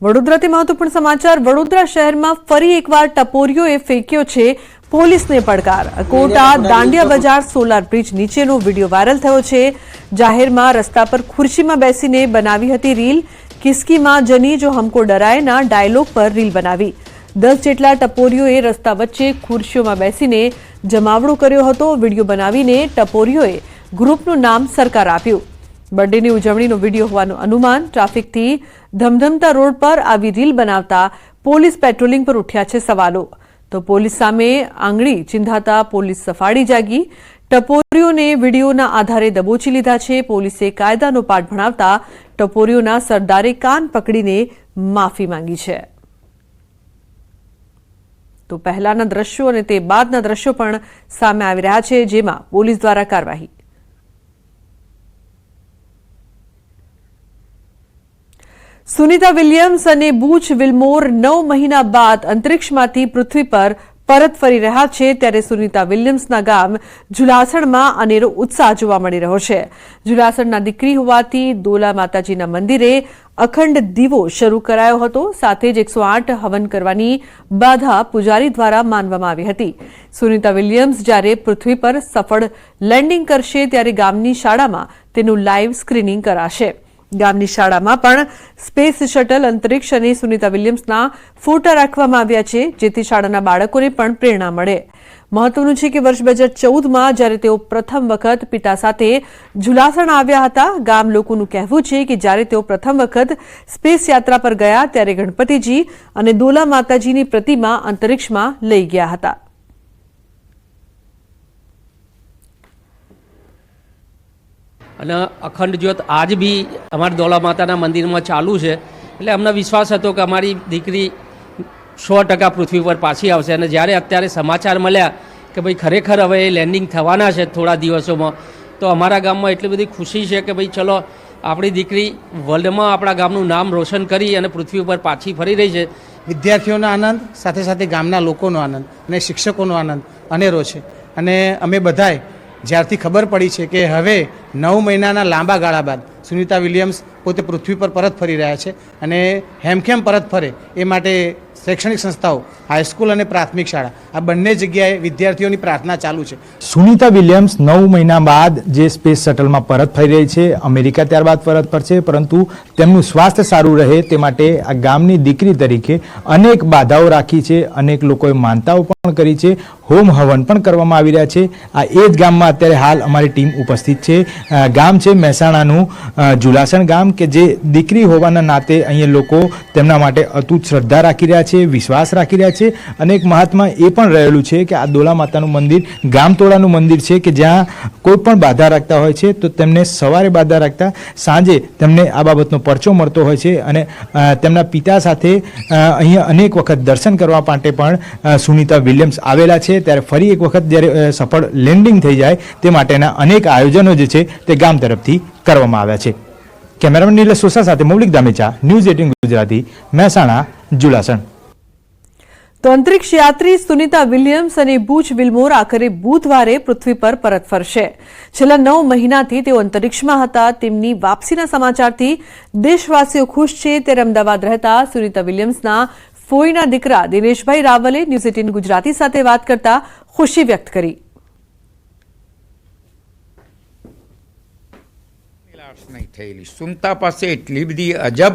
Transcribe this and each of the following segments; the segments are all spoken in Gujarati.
વડોદરાથી મહત્વપૂર્ણ સમાચાર। વડોદરા શહેરમાં ફરી એકવાર ટપોરીઓએ ફેંક્યો છે પોલીસને પડકાર। કોટા દાંડિયા બજાર સોલાર બ્રિજ નીચેનો વિડીયો વાયરલ થયો છે। જાહેરમાં રસ્તા પર ખુરશીમાં બેસીને બનાવી હતી રીલ। કિસકીમાં જની જો હમકો ડરાયના ડાયલોગ પર રીલ બનાવી। 10 જેટલા ટપોરીઓએ રસ્તા વચ્ચે ખુરશીઓમાં બેસીને જમાવડો કર્યો હતો। વિડીયો બનાવીને ટપોરીઓએ ગ્રુપનું નામ સરકાર આપ્યું। બર્થડેની ઉજવણીનો વિડીયો હોવાનું અનુમાન। ટ્રાફિકથી ધમધમતા રોડ પર આવી રીલ બનાવતા પોલીસ પેટ્રોલિંગ પર ઉઠ્યા છે સવાલો। તો પોલીસ સામે આંગળી ચિંધાતા પોલીસ સફાળી જાગી। ટપોરીઓને વિડીયોના આધારે દબોચી લીધા છે। પોલીસે કાયદાનો પાઠ ભણાવતા ટપોરીઓના સરદારે કાન પકડીને માફી માંગી છે। તો પહેલાના દ્રશ્યો અને તે બાદના દ્રશ્યો પણ સામે આવી રહ્યા છે, જેમાં પોલીસ દ્વારા કાર્યવાહી। સુનિતા વિલિયમ્સ અને બુચ વિલ્મોર 9 મહિના બાદ અંતરિક્ષમાંથી પૃથ્વી પર પરત ફરી રહ્યા છે, ત્યારે સુનિતા વિલિયમ્સના ગામ ઝુલાસણમાં અનેરો ઉત્સાહ જોવા મળી રહ્યો છે। ઝુલાસણના દીકરી હોવાથી દોલા માતાજીના મંદિરે અખંડ દીવો શરૂ કરાયો હતો। સાથે જ 108 હવન કરવાની બાધા પૂજારી દ્વારા માનવામાં આવી હતી। સુનિતા વિલિયમ્સ જ્યારે પૃથ્વી પર સફળ લેન્ડિંગ કરશે ત્યારે ગામની શાળામાં તેનું લાઈવ સ્ક્રીનિંગ કરાશે। ગામની શાળામાં પણ સ્પેસ શટલ અંતરિક્ષ અને સુનિતા વિલિયમ્સના ફોટા રાખવામાં આવ્યા છે, જેથી શાળાના બાળકોને પણ પ્રેરણા મળે। મહત્વનું છે કે વર્ષ 2014માં જ્યારે તેઓ પ્રથમ વખત પિતા સાથે ઝુલાસણ આવ્યા હતા, ગામ લોકોનું કહેવું છે કે જ્યારે તેઓ પ્રથમ વખત સ્પેસ યાત્રા પર ગયા ત્યારે ગણપતિજી અને દોલા માતાજીની પ્રતિમા અંતરિક્ષમાં લઈ ગયા હતા। અને અખંડ જ્યોત આજ બી અમારા દોલા માતાના મંદિરમાં ચાલુ છે। એટલે અમને વિશ્વાસ હતો કે અમારી દીકરી 100% પૃથ્વી પર પાછી આવશે। અને જ્યારે અત્યારે સમાચાર મળ્યા કે ભાઈ ખરેખર હવે એ લેન્ડિંગ થવાના છે થોડા દિવસોમાં, તો અમારા ગામમાં એટલી બધી ખુશી છે કે ભાઈ ચલો આપણી દીકરી વર્લ્ડમાં આપણા ગામનું નામ રોશન કરી અને પૃથ્વી પર પાછી ફરી રહી છે। વિદ્યાર્થીઓનો આનંદ, સાથે સાથે ગામના લોકોનો આનંદ અને શિક્ષકોનો આનંદ અનેરો છે। અને અમે બધાએ જ્યારથી ખબર પડી છે કે હવે 9 મહિનાના લાંબા ગાળા બાદ સુનિતા વિલિયમ્સ પોતે પૃથ્વી પર પરત ફરી રહ્યા છે અને હેમખેમ પરત ફરે એ માટે શૈક્ષણિક સંસ્થાઓ, હાઈસ્કૂલ અને પ્રાથમિક શાળા આ બંને જગ્યાએ વિદ્યાર્થીઓની પ્રાર્થના ચાલુ છે। સુનિતા વિલિયમ્સ 9 મહિના બાદ જે સ્પેસ શટલમાં પરત ફરી રહી છે, અમેરિકા ત્યારબાદ પરત ફરશે, પરંતુ તેમનું સ્વાસ્થ્ય સારું રહે તે માટે આ ગામની દીકરી તરીકે અનેક બાધાઓ રાખી છે, અનેક લોકોએ માનતાઓ પણ કરી છે, હોમ હવન પણ કરવામાં આવી રહ્યા છે। આ એ જ ગામમાં અત્યારે હાલ અમારી ટીમ ઉપસ્થિત છે। ગામ છે મહેસાણાનું ઝુલાસણ ગામ, કે જે દીકરી હોવાના નાતે અહીંયા લોકો તેમના માટે અતૂટ શ્રદ્ધા રાખી રહ્યા છે, વિશ્વાસ રાખી રહ્યા છે। અને એક મહાત્મા એ પણ રહેલું છે કે આ દોલા માતાનું મંદિર ગામતોડાનું મંદિર છે, કે જ્યાં કોઈ પણ બાધા રાખતા હોય છે તો તેમને સવારે બાધા રાખતા સાંજે તેમને આ બાબતનો પરચો મળતો હોય છે। અને તેમના પિતા સાથે અહીંયા અનેક વખત દર્શન કરવા માટે પણ સુનિતા વિલિયમ્સ આવેલા છે। ત્યારે ફરી એક વખત જ્યારે સફળ લેન્ડિંગ થઈ જાય તે માટેના અનેક આયોજનો જે છે તે ગામ તરફથી કરવામાં આવ્યા છે। કેમેરામેન નીલેશ સોસા સાથે મૌલિક દામેચા, ન્યૂઝ 18 ગુજરાતી, મહેસાણા, ઝુલાસણ। તો અંતરિક્ષ યાત્રી સુનિતા વિલિયમ્સ અને બુચ વિલ્મોર આખરે બુધવારે પૃથ્વી પર પરત ફરશે। છેલ્લા 9 મહિનાથી તેઓ અંતરિક્ષમાં હતા। તેમની વાપસીના સમાચારથી દેશવાસીઓ ખુશ છે। ત્યારે અમદાવાદ રહેતા સુનિતા વિલિયમ્સના ફોઈના દીકરા દિનેશભાઈ રાવલે ન્યૂઝ 18 ગુજરાતી સાથે વાત કરતા ખુશી વ્યક્ત કરી। નહીં થયેલી સુનતા પાસે એટલી બધી અજબ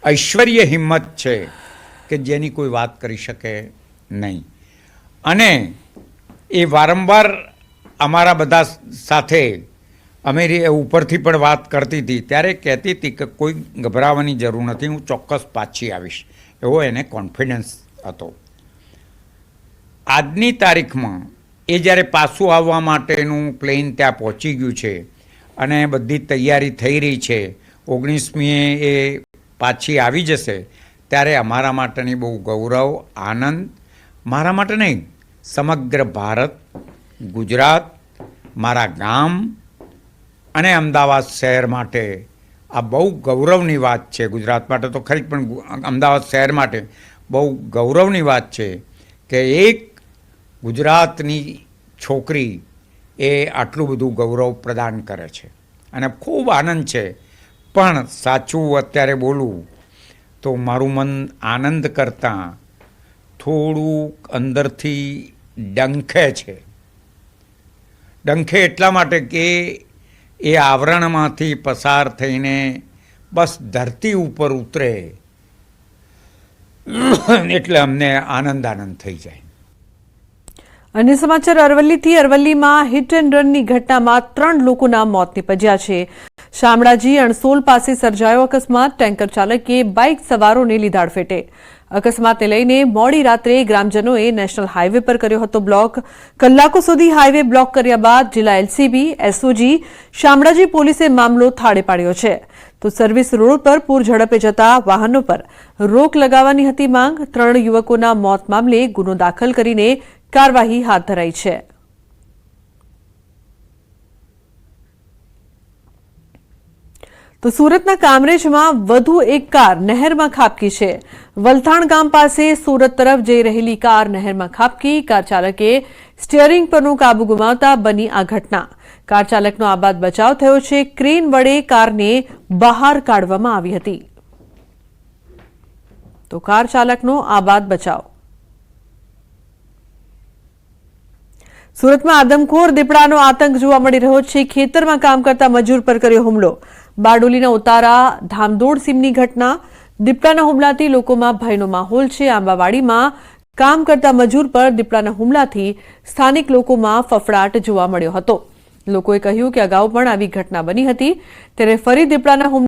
ઐશ્વર્ય હિંમત છે કે જેની કોઈ વાત કરી શકે નહીં। અને એ વારંવાર અમારા બધા સાથે અમે ઉપરથી પણ વાત કરતી હતી, ત્યારે કહેતી હતી કે કોઈ ગભરાવાની જરૂર નથી, હું ચોક્કસ પાછી આવીશ, એવો એને કોન્ફિડન્સ હતો। આજની તારીખમાં એ જ્યારે પાછું આવવા માટેનું પ્લેન ત્યાં પહોંચી ગયું છે અને બધી તૈયારી થઈ રહી છે, 19મીએ એ પાછી આવી જશે, ત્યારે અમારા માટેની બહુ ગૌરવ, આનંદ, મારા માટે નહીં સમગ્ર ભારત, ગુજરાત, મારા ગામ અને અમદાવાદ શહેર માટે આ બહુ ગૌરવની વાત છે। ગુજરાત માટે તો ખરી, પણ અમદાવાદ શહેર માટે બહુ ગૌરવની વાત છે કે એક ગુજરાતની છોકરી એ આટલું બધું ગૌરવ પ્રદાન કરે છે અને ખૂબ આનંદ છે। પણ સાચું અત્યારે બોલું તો મારું મન આનંદ કરતાં થોડુંક અંદરથી ડંખે છે. ડંખે એટલા માટે કે એ આવરણમાંથી પસાર થઈને બસ ધરતી ઉપર ઉતરે એટલે અમને આનંદ થઈ જાય. અન્ય સમાચાર અરવલ્લીથી. અરવલ્લીમાં હિટ એન્ડ રનની ઘટનામાં 3 લોકોના મોત નીપજ્યા છે. શામળાજી અણસોલ પાસે સર્જાયો અકસ્માત. ટેન્કર ચાલકે બાઇક સવારોને લીધા અડફેટે. અકસ્માતને લઈને મોડી રાત્રે ગ્રામજનોએ નેશનલ હાઈવે પર કર્યો હતો બ્લોક. કલાકો સુધી હાઈવે બ્લોક કર્યા બાદ જિલ્લા એલસીબી, એસઓજી, શામળાજી પોલીસે મામલો થાળે પાડ્યો છે. તો સર્વિસ રોડ પર પૂર ઝડપે જતા વાહનો પર રોક લગાવવાની હતી માંગ. 3 યુવકોના મોત મામલે ગુનો દાખલ કરીને કાર્યવાહી હાથ ધરાઈ છે. તો સુરતના કામરેજમાં વધુ એક કાર નહેરમાં ખાબકી છે. વલથાણ ગામ પાસે સુરત તરફ જઈ રહેલી કાર નહેરમાં ખાબકી. કાર ચાલકે સ્ટીયરિંગ પરનો કાબુ ગુમાવતા બની આ ઘટના. કાર ચાલકનો આબાદ બચાવ થયો છે. ક્રેન વડે કારને બહાર કાઢવામાં આવી હતી. તો કાર ચાલકનો આબાદ બચાવ. સુરતમાં આદમખોર દીપડાનો આતંક જોવા મળી રહ્યો છે. ખેતરમાં કામ કરતા મજૂર પર કર્યો હુમલો. બારડોલીના ઉતારા ધામદોડ સીમની ઘટના. દીપડાના હુમલાથી લોકોમાં ભયનો માહોલ છે. આંબાવાડીમાં કામ કરતા મજૂર પર દીપડાના હુમલાથી સ્થાનિક લોકોમાં ફફડાટ જોવા મળ્યો હતો. લોકોએ કહ્યું કે અગાઉ પણ આવી ઘટના બની હતી, ત્યારે ફરી દીપડાના હુમલા